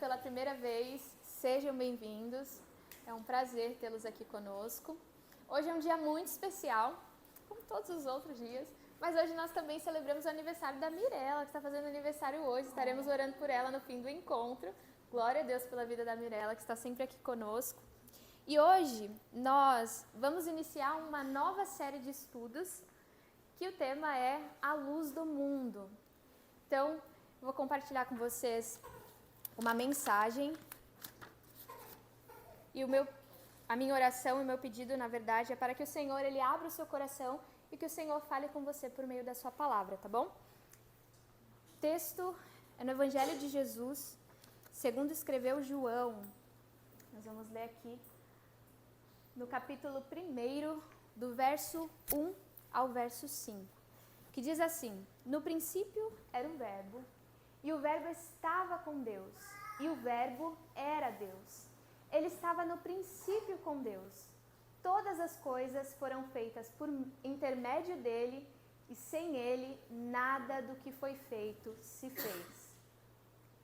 pela primeira vez, sejam bem-vindos. É um prazer tê-los aqui conosco. Hoje é um dia muito especial, como todos os outros dias, mas hoje nós também celebramos o aniversário da Mirella, que está fazendo aniversário hoje. Estaremos orando por ela no fim do encontro. Glória a Deus pela vida da Mirella, que está sempre aqui conosco. E hoje nós vamos iniciar uma nova série de estudos, que o tema é A Luz do Mundo. Então, eu vou compartilhar com vocês uma mensagem e a minha oração e o meu pedido, na verdade, é para que o Senhor ele abra o seu coração e que o Senhor fale com você por meio da sua palavra, tá bom? O texto é no Evangelho de Jesus, segundo escreveu João. Nós vamos ler aqui no capítulo 1, do verso 1 ao verso 5, que diz assim: No princípio era o Verbo, e o Verbo estava com Deus, e o Verbo era Deus. Ele estava no princípio com Deus. Todas as coisas foram feitas por intermédio dele, e sem ele, nada do que foi feito se fez.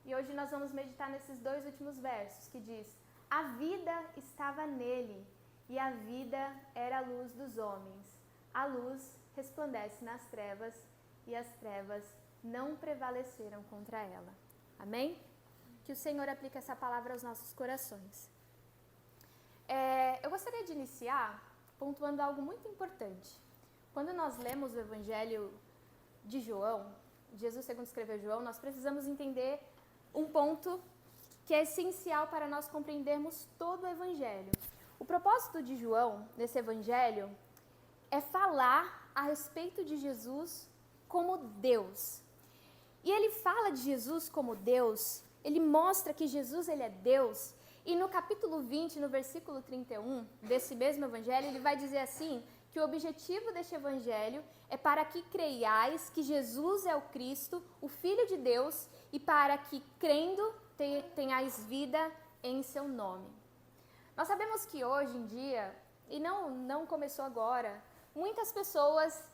E hoje nós vamos meditar nesses dois últimos versos, que diz: A vida estava nele, e a vida era a luz dos homens. A luz resplandece nas trevas, e as trevas não prevaleceram contra ela. Amém? Que o Senhor aplique essa palavra aos nossos corações. Eu gostaria de iniciar pontuando algo muito importante. Quando nós lemos o Evangelho de João, Jesus segundo escreveu João, nós precisamos entender um ponto que é essencial para nós compreendermos todo o Evangelho. O propósito de João, nesse Evangelho, é falar a respeito de Jesus como Deus. E ele fala de Jesus como Deus, ele mostra que Jesus ele é Deus, e no capítulo 20, no versículo 31 desse mesmo Evangelho, ele vai dizer assim, que o objetivo deste Evangelho é para que creiais que Jesus é o Cristo, o Filho de Deus, e para que, crendo, tenhais vida em seu nome. Nós sabemos que hoje em dia, e não começou agora, muitas pessoas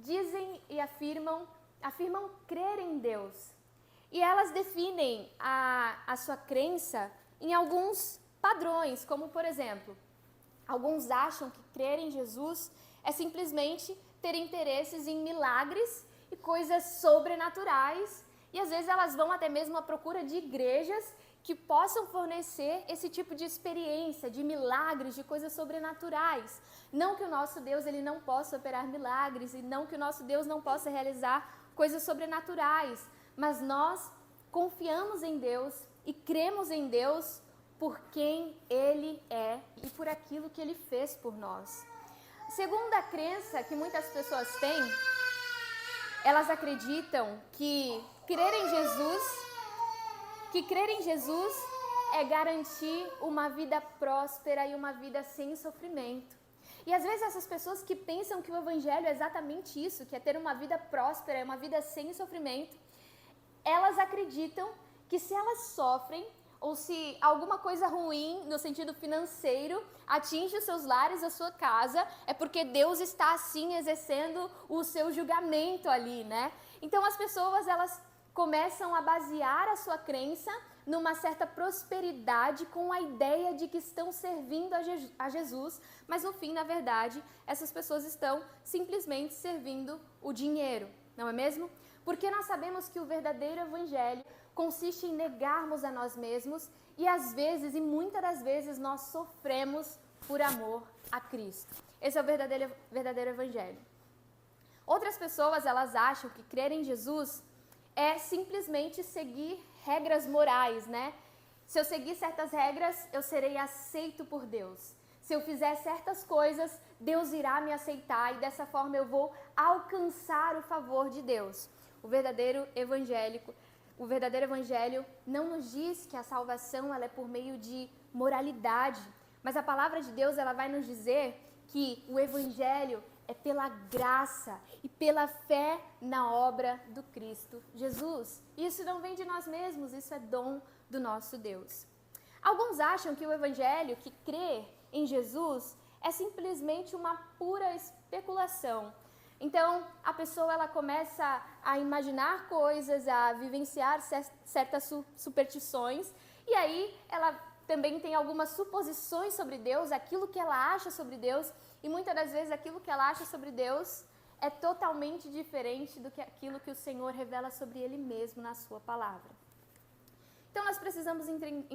dizem e afirmam crer em Deus. E elas definem a sua crença em alguns padrões, como por exemplo, alguns acham que crer em Jesus é simplesmente ter interesses em milagres e coisas sobrenaturais, e às vezes elas vão até mesmo à procura de igrejas que possam fornecer esse tipo de experiência, de milagres, de coisas sobrenaturais. Não que o nosso Deus ele não possa operar milagres e não que o nosso Deus não possa realizar coisas sobrenaturais, mas nós confiamos em Deus e cremos em Deus por quem Ele é e por aquilo que Ele fez por nós. Segundo a crença que muitas pessoas têm, elas acreditam que crer em Jesus é garantir uma vida próspera e uma vida sem sofrimento. E às vezes essas pessoas que pensam que o Evangelho é exatamente isso, que é ter uma vida próspera, uma vida sem sofrimento, elas acreditam que se elas sofrem, ou se alguma coisa ruim no sentido financeiro atinge os seus lares, a sua casa, é porque Deus está assim exercendo o seu julgamento ali, né? Então as pessoas elas começam a basear a sua crença numa certa prosperidade com a ideia de que estão servindo a Jesus, mas no fim, na verdade, essas pessoas estão simplesmente servindo o dinheiro, não é mesmo? Porque nós sabemos que o verdadeiro evangelho consiste em negarmos a nós mesmos e às vezes, e muitas das vezes, nós sofremos por amor a Cristo. Esse é o verdadeiro evangelho. Outras pessoas, elas acham que crer em Jesus é simplesmente seguir regras morais, né? Se eu seguir certas regras, eu serei aceito por Deus. Se eu fizer certas coisas, Deus irá me aceitar e dessa forma eu vou alcançar o favor de Deus. O verdadeiro evangelho não nos diz que a salvação ela é por meio de moralidade, mas a palavra de Deus ela vai nos dizer que o evangelho é pela graça e pela fé na obra do Cristo Jesus. Isso não vem de nós mesmos, isso é dom do nosso Deus. Alguns acham que o evangelho, que crer em Jesus, é simplesmente uma pura especulação. Então, a pessoa ela começa a imaginar coisas, a vivenciar certas superstições, e aí ela também tem algumas suposições sobre Deus, aquilo que ela acha sobre Deus, e muitas das vezes aquilo que ela acha sobre Deus é totalmente diferente do que aquilo que o Senhor revela sobre Ele mesmo na sua palavra. Então, nós precisamos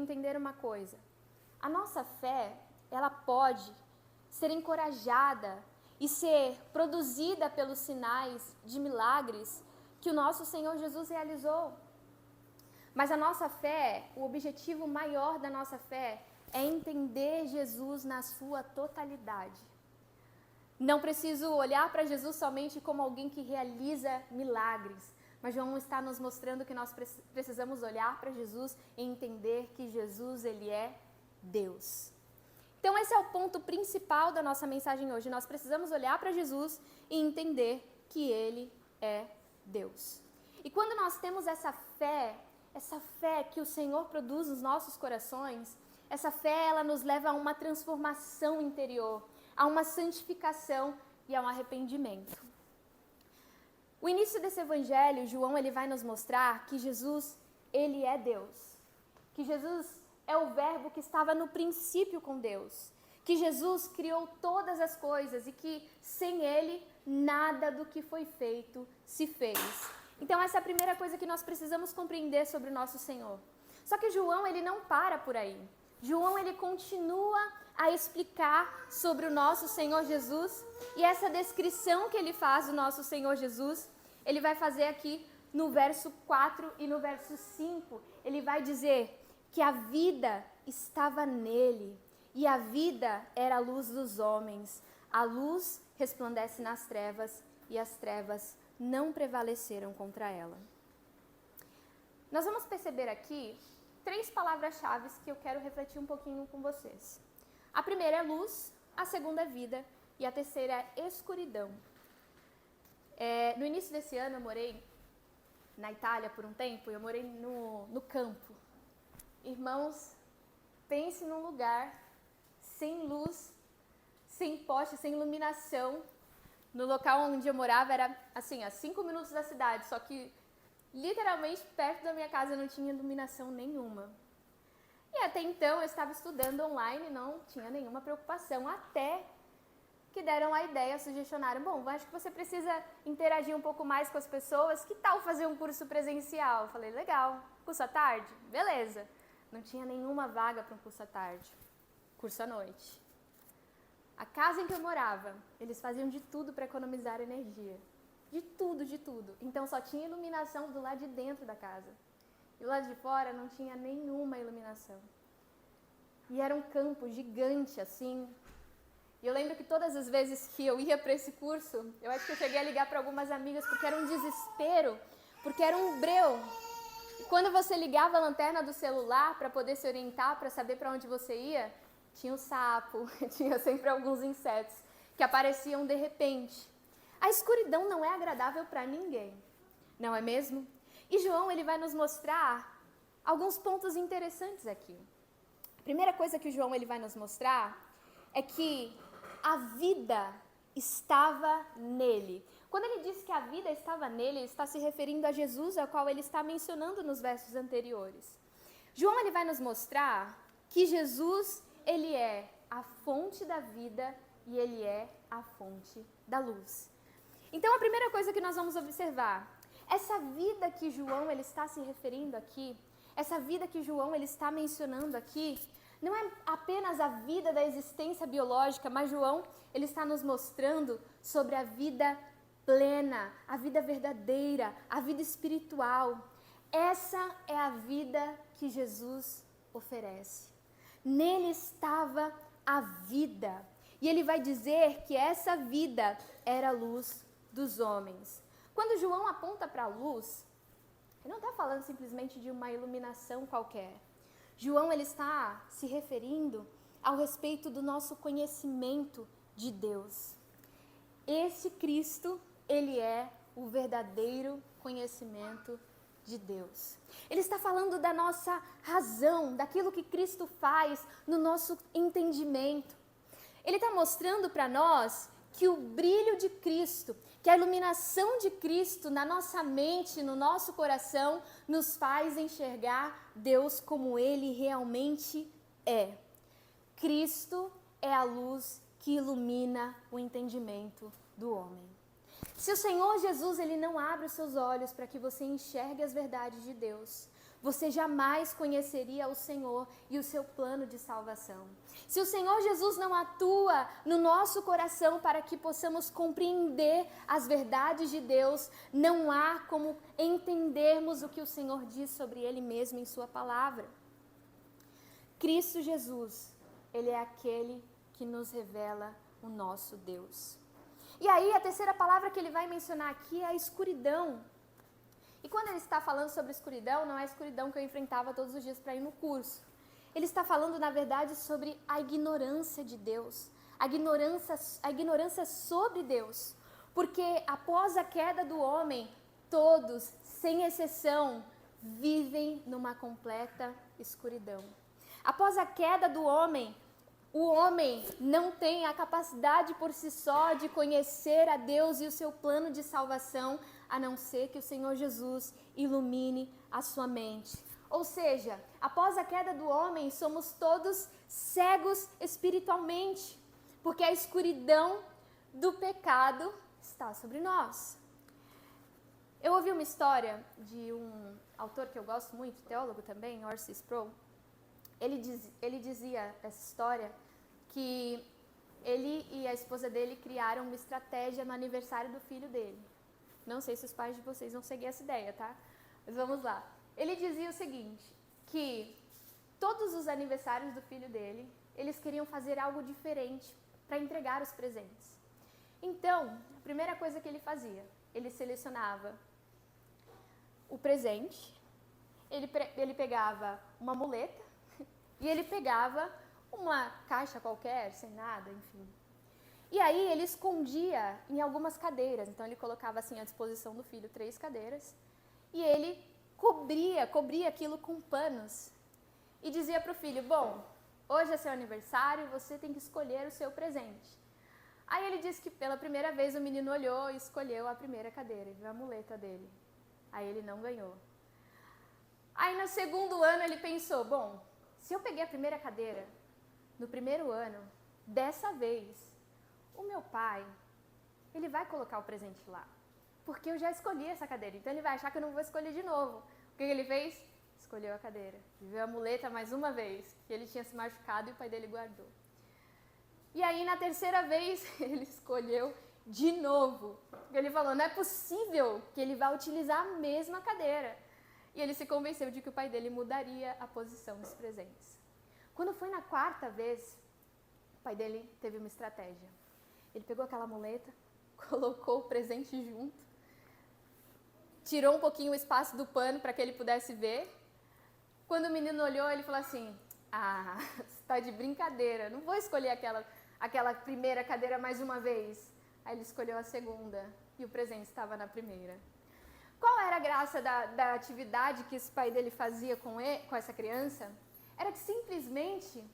entender uma coisa. A nossa fé, ela pode ser encorajada e ser produzida pelos sinais de milagres que o nosso Senhor Jesus realizou. Mas a nossa fé, o objetivo maior da nossa fé é entender Jesus na sua totalidade. Não preciso olhar para Jesus somente como alguém que realiza milagres, mas João está nos mostrando que nós precisamos olhar para Jesus e entender que Jesus, ele é Deus. Então esse é o ponto principal da nossa mensagem hoje. Nós precisamos olhar para Jesus e entender que ele é Deus. E quando nós temos essa fé que o Senhor produz nos nossos corações, essa fé ela nos leva a uma transformação interior, a uma santificação e a um arrependimento. O início desse evangelho, João, ele vai nos mostrar que Jesus, ele é Deus. Que Jesus é o verbo que estava no princípio com Deus. Que Jesus criou todas as coisas e que sem ele, nada do que foi feito se fez. Então essa é a primeira coisa que nós precisamos compreender sobre o nosso Senhor. Só que João, ele não para por aí. João, ele continua a explicar sobre o nosso Senhor Jesus, e essa descrição que ele faz do nosso Senhor Jesus, ele vai fazer aqui no verso 4 e no verso 5, ele vai dizer que a vida estava nele, e a vida era a luz dos homens. A luz resplandece nas trevas, e as trevas não prevaleceram contra ela. Nós vamos perceber aqui 3 palavras-chave que eu quero refletir um pouquinho com vocês. A primeira é luz, a segunda é vida e a terceira é escuridão. No início desse ano eu morei na Itália por um tempo, eu morei no campo. Irmãos, pense num lugar sem luz, sem poste, sem iluminação. No local onde eu morava era assim, a 5 minutos da cidade, só que literalmente perto da minha casa não tinha iluminação nenhuma. E até então eu estava estudando online, não tinha nenhuma preocupação, até que deram a ideia, sugestionaram, bom, acho que você precisa interagir um pouco mais com as pessoas, que tal fazer um curso presencial? Eu falei, legal, curso à tarde? Beleza. Não tinha nenhuma vaga para um curso à tarde, curso à noite. A casa em que eu morava, eles faziam de tudo para economizar energia. De tudo, de tudo. Então só tinha iluminação do lado de dentro da casa. E do lado de fora não tinha nenhuma iluminação. E era um campo gigante assim. E eu lembro que todas as vezes que eu ia para esse curso, eu acho que eu cheguei a ligar para algumas amigas porque era um desespero, porque era um breu. E quando você ligava a lanterna do celular para poder se orientar, para saber para onde você ia, tinha um sapo, tinha sempre alguns insetos que apareciam de repente. A escuridão não é agradável para ninguém, não é mesmo? E João, ele vai nos mostrar alguns pontos interessantes aqui. A primeira coisa que o João ele vai nos mostrar é que a vida estava nele. Quando ele diz que a vida estava nele, ele está se referindo a Jesus, ao qual ele está mencionando nos versos anteriores. João ele vai nos mostrar que Jesus, ele é a fonte da vida e ele é a fonte da luz. Então, a primeira coisa que nós vamos observar, essa vida que João ele está se referindo aqui, essa vida que João ele está mencionando aqui, não é apenas a vida da existência biológica, mas João ele está nos mostrando sobre a vida plena, a vida verdadeira, a vida espiritual. Essa é a vida que Jesus oferece. Nele estava a vida. E ele vai dizer que essa vida era a luz dos homens. Quando João aponta para a luz, ele não está falando simplesmente de uma iluminação qualquer. João ele está se referindo ao respeito do nosso conhecimento de Deus. Esse Cristo, ele é o verdadeiro conhecimento de Deus. Ele está falando da nossa razão, daquilo que Cristo faz no nosso entendimento. Ele está mostrando para nós que o brilho de Cristo, que a iluminação de Cristo na nossa mente, no nosso coração, nos faz enxergar Deus como Ele realmente é. Cristo é a luz que ilumina o entendimento do homem. Se o Senhor Jesus ele não abre os seus olhos para que você enxergue as verdades de Deus, você jamais conheceria o Senhor e o seu plano de salvação. Se o Senhor Jesus não atua no nosso coração para que possamos compreender as verdades de Deus, não há como entendermos o que o Senhor diz sobre Ele mesmo em sua palavra. Cristo Jesus, Ele é aquele que nos revela o nosso Deus. E aí a terceira palavra que ele vai mencionar aqui é a escuridão. E quando ele está falando sobre escuridão, não é a escuridão que eu enfrentava todos os dias para ir no curso. Ele está falando, na verdade, sobre a ignorância de Deus, a ignorância sobre Deus. Porque após a queda do homem, todos, sem exceção, vivem numa completa escuridão. Após a queda do homem, o homem não tem a capacidade por si só de conhecer a Deus e o seu plano de salvação, a não ser que o Senhor Jesus ilumine a sua mente. Ou seja, após a queda do homem, somos todos cegos espiritualmente, porque a escuridão do pecado está sobre nós. Eu ouvi uma história de um autor que eu gosto muito, teólogo também, R.C. Sproul. Ele dizia essa história que ele e a esposa dele criaram uma estratégia no aniversário do filho dele. Não sei se os pais de vocês vão seguir essa ideia, tá? Mas vamos lá. Ele dizia o seguinte, que todos os aniversários do filho dele, eles queriam fazer algo diferente para entregar os presentes. Então, a primeira coisa que ele fazia, ele selecionava o presente, ele pegava uma muleta e ele pegava uma caixa qualquer, sem nada, enfim. E aí ele escondia em algumas cadeiras, então ele colocava assim à disposição do filho 3 cadeiras, e ele cobria aquilo com panos, e dizia para o filho, bom, hoje é seu aniversário, você tem que escolher o seu presente. Aí ele disse que pela primeira vez o menino olhou e escolheu a primeira cadeira, e viu a muleta dele. Aí ele não ganhou. Aí no segundo ano ele pensou, bom, se eu peguei a primeira cadeira, no primeiro ano, dessa vez, o meu pai, ele vai colocar o presente lá. Porque eu já escolhi essa cadeira, então ele vai achar que eu não vou escolher de novo. O que ele fez? Escolheu a cadeira. Viu a muleta mais uma vez, que ele tinha se machucado e o pai dele guardou. E aí, na terceira vez, ele escolheu de novo. Porque ele falou, não é possível que ele vá utilizar a mesma cadeira. E ele se convenceu de que o pai dele mudaria a posição dos presentes. Quando foi na quarta vez, o pai dele teve uma estratégia. Ele pegou aquela muleta, colocou o presente junto, tirou um pouquinho o espaço do pano para que ele pudesse ver. Quando o menino olhou, ele falou assim, você está de brincadeira, não vou escolher aquela primeira cadeira mais uma vez. Aí ele escolheu a segunda e o presente estava na primeira. Qual era a graça da atividade que esse pai dele fazia com essa criança? Era que simplesmente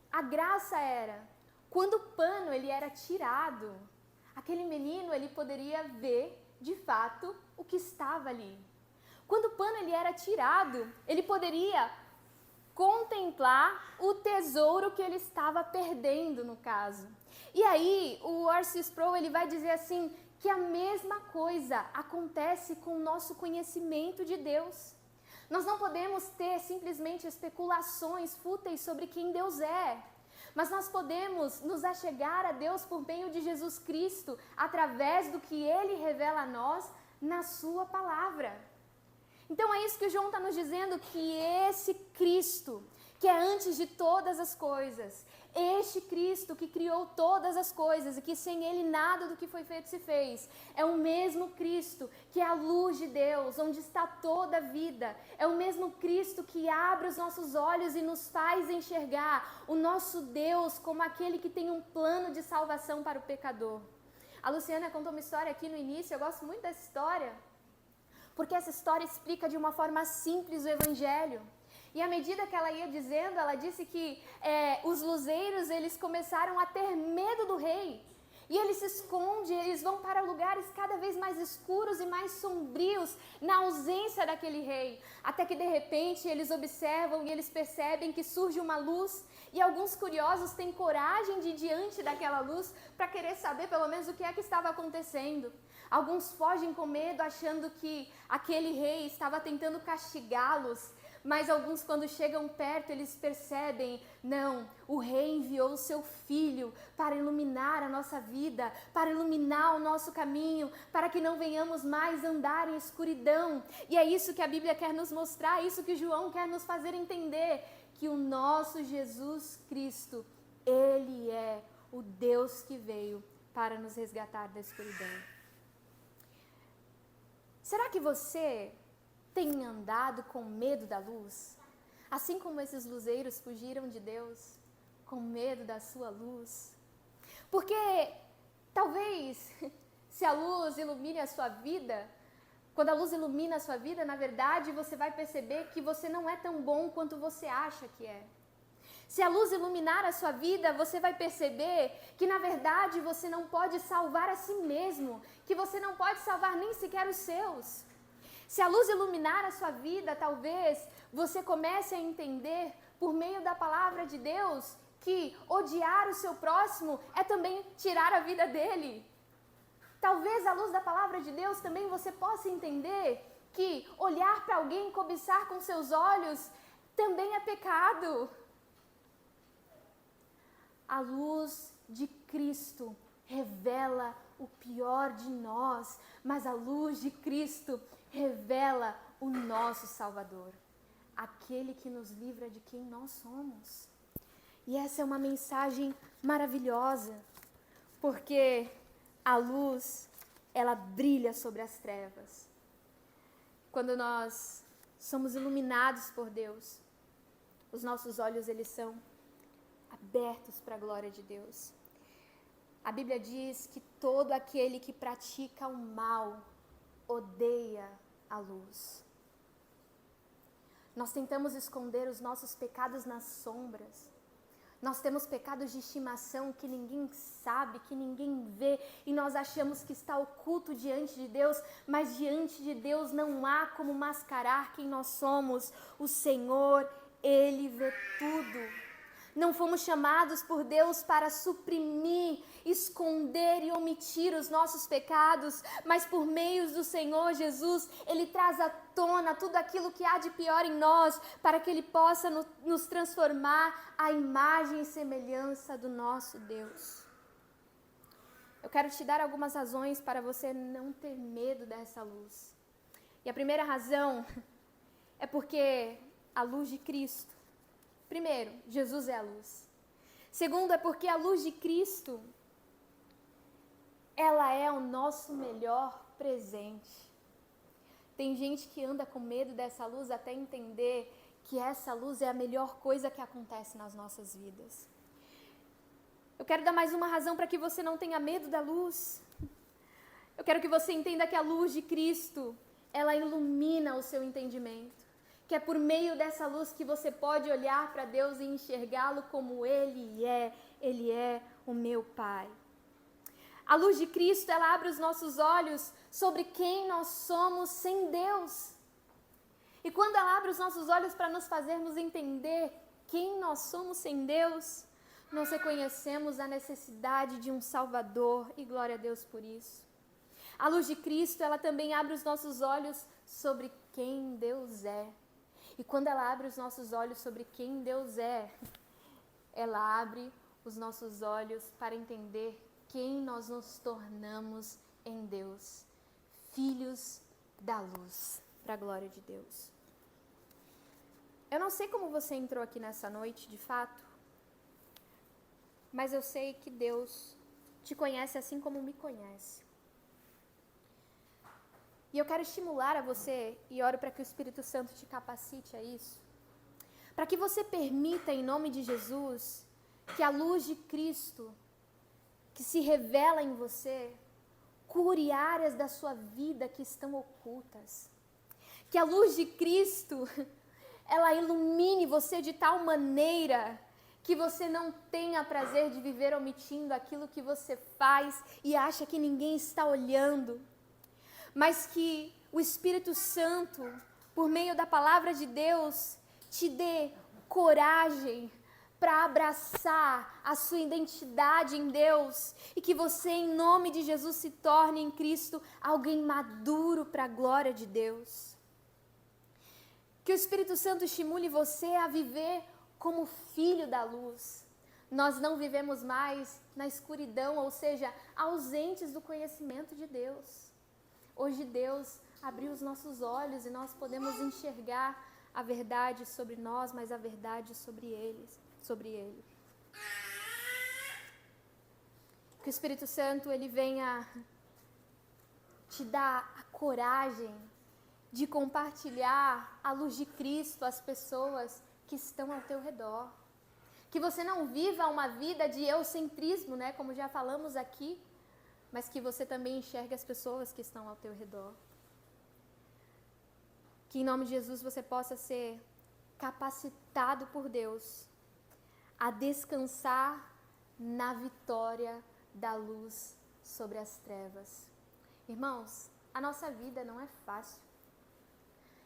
a graça era, quando o pano ele era tirado, aquele menino ele poderia ver de fato o que estava ali. Quando o pano ele era tirado, ele poderia contemplar o tesouro que ele estava perdendo no caso. E aí o R.C. Sproul ele vai dizer assim, que a mesma coisa acontece com o nosso conhecimento de Deus. Nós não podemos ter simplesmente especulações fúteis sobre quem Deus é, mas nós podemos nos achegar a Deus por meio de Jesus Cristo, através do que Ele revela a nós na sua palavra. Então é isso que o João está nos dizendo, que esse Cristo, que é antes de todas as coisas, este Cristo que criou todas as coisas e que sem Ele nada do que foi feito se fez, é o mesmo Cristo que é a luz de Deus, onde está toda a vida, é o mesmo Cristo que abre os nossos olhos e nos faz enxergar o nosso Deus como aquele que tem um plano de salvação para o pecador. A Luciana contou uma história aqui no início, eu gosto muito dessa história, porque essa história explica de uma forma simples o Evangelho. E à medida que ela ia dizendo, ela disse que os luzeiros, eles começaram a ter medo do rei. E ele se esconde, eles vão para lugares cada vez mais escuros e mais sombrios, na ausência daquele rei. Até que de repente eles observam e eles percebem que surge uma luz, e alguns curiosos têm coragem de ir diante daquela luz para querer saber pelo menos o que é que estava acontecendo. Alguns fogem com medo, achando que aquele rei estava tentando castigá-los. Mas alguns, quando chegam perto, eles percebem, não, o rei enviou o seu filho para iluminar a nossa vida, para iluminar o nosso caminho, para que não venhamos mais andar em escuridão. E é isso que a Bíblia quer nos mostrar, isso que João quer nos fazer entender, que o nosso Jesus Cristo, Ele é o Deus que veio para nos resgatar da escuridão. Será que você tem andado com medo da luz? Assim como esses luzeiros fugiram de Deus, com medo da sua luz? Porque talvez, se a luz ilumine a sua vida, quando a luz ilumina a sua vida, na verdade, você vai perceber que você não é tão bom quanto você acha que é. Se a luz iluminar a sua vida, você vai perceber que, na verdade, você não pode salvar a si mesmo, que você não pode salvar nem sequer os seus. Se a luz iluminar a sua vida, talvez você comece a entender, por meio da palavra de Deus, que odiar o seu próximo é também tirar a vida dele. Talvez, à luz da palavra de Deus, também você possa entender que olhar para alguém e cobiçar com seus olhos também é pecado. A luz de Cristo revela o pior de nós, mas a luz de Cristo revela o nosso Salvador, aquele que nos livra de quem nós somos. E essa é uma mensagem maravilhosa, porque a luz, ela brilha sobre as trevas. Quando nós somos iluminados por Deus, os nossos olhos, eles são abertos para a glória de Deus. A Bíblia diz que todo aquele que pratica o mal odeia a luz. Nós tentamos esconder os nossos pecados nas sombras. Nós temos pecados de estimação que ninguém sabe, que ninguém vê, e nós achamos que está oculto diante de Deus, mas diante de Deus não há como mascarar quem nós somos. O Senhor, Ele vê tudo. Não fomos chamados por Deus para suprimir, esconder e omitir os nossos pecados, mas por meio do Senhor Jesus, Ele traz à tona tudo aquilo que há de pior em nós, para que Ele possa nos transformar à imagem e semelhança do nosso Deus. Eu quero te dar algumas razões para você não ter medo dessa luz. E a primeira razão é porque a luz de Cristo, primeiro, Jesus é a luz. Segundo, é porque a luz de Cristo, ela é o nosso melhor presente. Tem gente que anda com medo dessa luz até entender que essa luz é a melhor coisa que acontece nas nossas vidas. Eu quero dar mais uma razão para que você não tenha medo da luz. Eu quero que você entenda que a luz de Cristo, ela ilumina o seu entendimento. Que é por meio dessa luz que você pode olhar para Deus e enxergá-lo como Ele é o meu Pai. A luz de Cristo, ela abre os nossos olhos sobre quem nós somos sem Deus. E quando ela abre os nossos olhos para nos fazermos entender quem nós somos sem Deus, nós reconhecemos a necessidade de um Salvador, e glória a Deus por isso. A luz de Cristo, ela também abre os nossos olhos sobre quem Deus é. E quando ela abre os nossos olhos sobre quem Deus é, ela abre os nossos olhos para entender quem nós nos tornamos em Deus. Filhos da luz, para a glória de Deus. Eu não sei como você entrou aqui nessa noite, de fato, mas eu sei que Deus te conhece assim como me conhece. E eu quero estimular a você, e oro para que o Espírito Santo te capacite a isso, para que você permita, em nome de Jesus, que a luz de Cristo, que se revela em você, cure áreas da sua vida que estão ocultas. Que a luz de Cristo, ela ilumine você de tal maneira Que você não tenha prazer de viver omitindo aquilo que você faz e acha que ninguém está olhando. Mas que o Espírito Santo, por meio da palavra de Deus, te dê coragem para abraçar a sua identidade em Deus e que você, em nome de Jesus, se torne em Cristo alguém maduro para a glória de Deus. Que o Espírito Santo estimule você a viver como filho da luz. Nós não vivemos mais na escuridão, ou seja, ausentes do conhecimento de Deus. Hoje Deus abriu os nossos olhos e nós podemos enxergar a verdade sobre nós, mas a verdade sobre Ele. Que o Espírito Santo, ele venha te dar a coragem de compartilhar a luz de Cristo às pessoas que estão ao teu redor. Que você não viva uma vida de eugocentrismo, né, como já falamos aqui, mas que você também enxergue as pessoas que estão ao teu redor. Que em nome de Jesus você possa ser capacitado por Deus a descansar na vitória da luz sobre as trevas. Irmãos, a nossa vida não é fácil.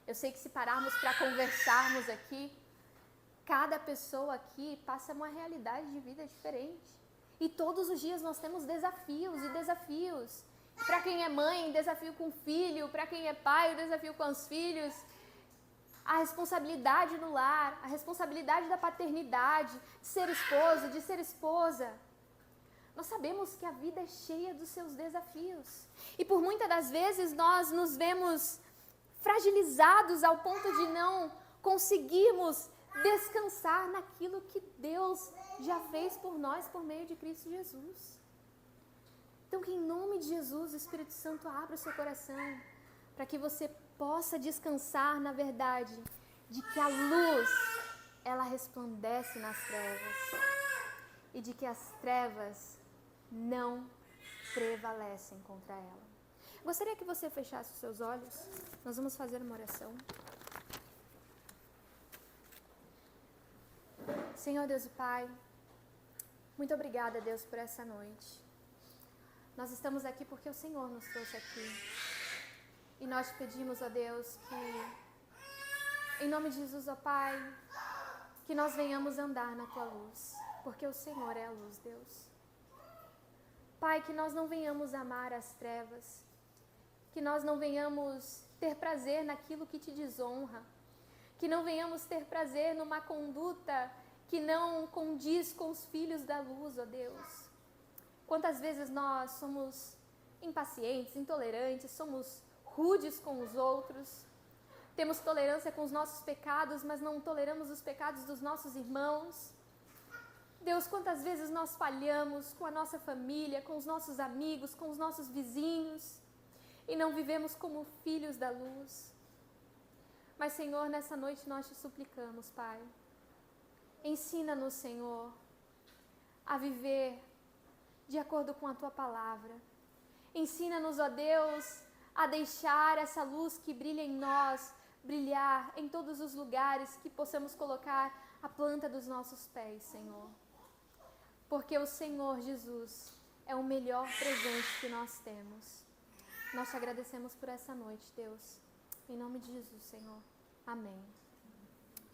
Eu sei que se pararmos para conversarmos aqui, cada pessoa aqui passa uma realidade de vida diferente. E todos os dias nós temos desafios e desafios. Para quem é mãe, desafio com o filho. Para quem é pai, o desafio com os filhos. A responsabilidade no lar, a responsabilidade da paternidade, de ser esposo, de ser esposa. Nós sabemos que a vida é cheia dos seus desafios. E por muitas das vezes nós nos vemos fragilizados ao ponto de não conseguirmos descansar naquilo que Deus já fez por nós por meio de Cristo Jesus. Então que em nome de Jesus o Espírito Santo abra o seu coração para que você possa descansar na verdade de que a luz, ela resplandece nas trevas e de que as trevas não prevalecem contra ela. Gostaria que você fechasse os seus olhos. Nós vamos fazer uma oração. Senhor Deus e Pai, muito obrigada, Deus, por essa noite. Nós estamos aqui porque o Senhor nos trouxe aqui. E nós te pedimos, ó Deus, que, em nome de Jesus, ó Pai, que nós venhamos andar na Tua luz, porque o Senhor é a luz, Deus. Pai, que nós não venhamos amar as trevas, que nós não venhamos ter prazer naquilo que te desonra, que não venhamos ter prazer numa conduta que não condiz com os filhos da luz, ó Deus. Quantas vezes nós somos impacientes, intolerantes, somos rudes com os outros, temos tolerância com os nossos pecados, mas não toleramos os pecados dos nossos irmãos. Deus, quantas vezes nós falhamos com a nossa família, com os nossos amigos, com os nossos vizinhos, e não vivemos como filhos da luz. Mas, Senhor, nessa noite nós te suplicamos, Pai, ensina-nos, Senhor, a viver de acordo com a Tua palavra. Ensina-nos, ó Deus, a deixar essa luz que brilha em nós, brilhar em todos os lugares que possamos colocar a planta dos nossos pés, Senhor. Porque o Senhor Jesus é o melhor presente que nós temos. Nós te agradecemos por essa noite, Deus. Em nome de Jesus, Senhor. Amém.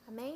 Amém.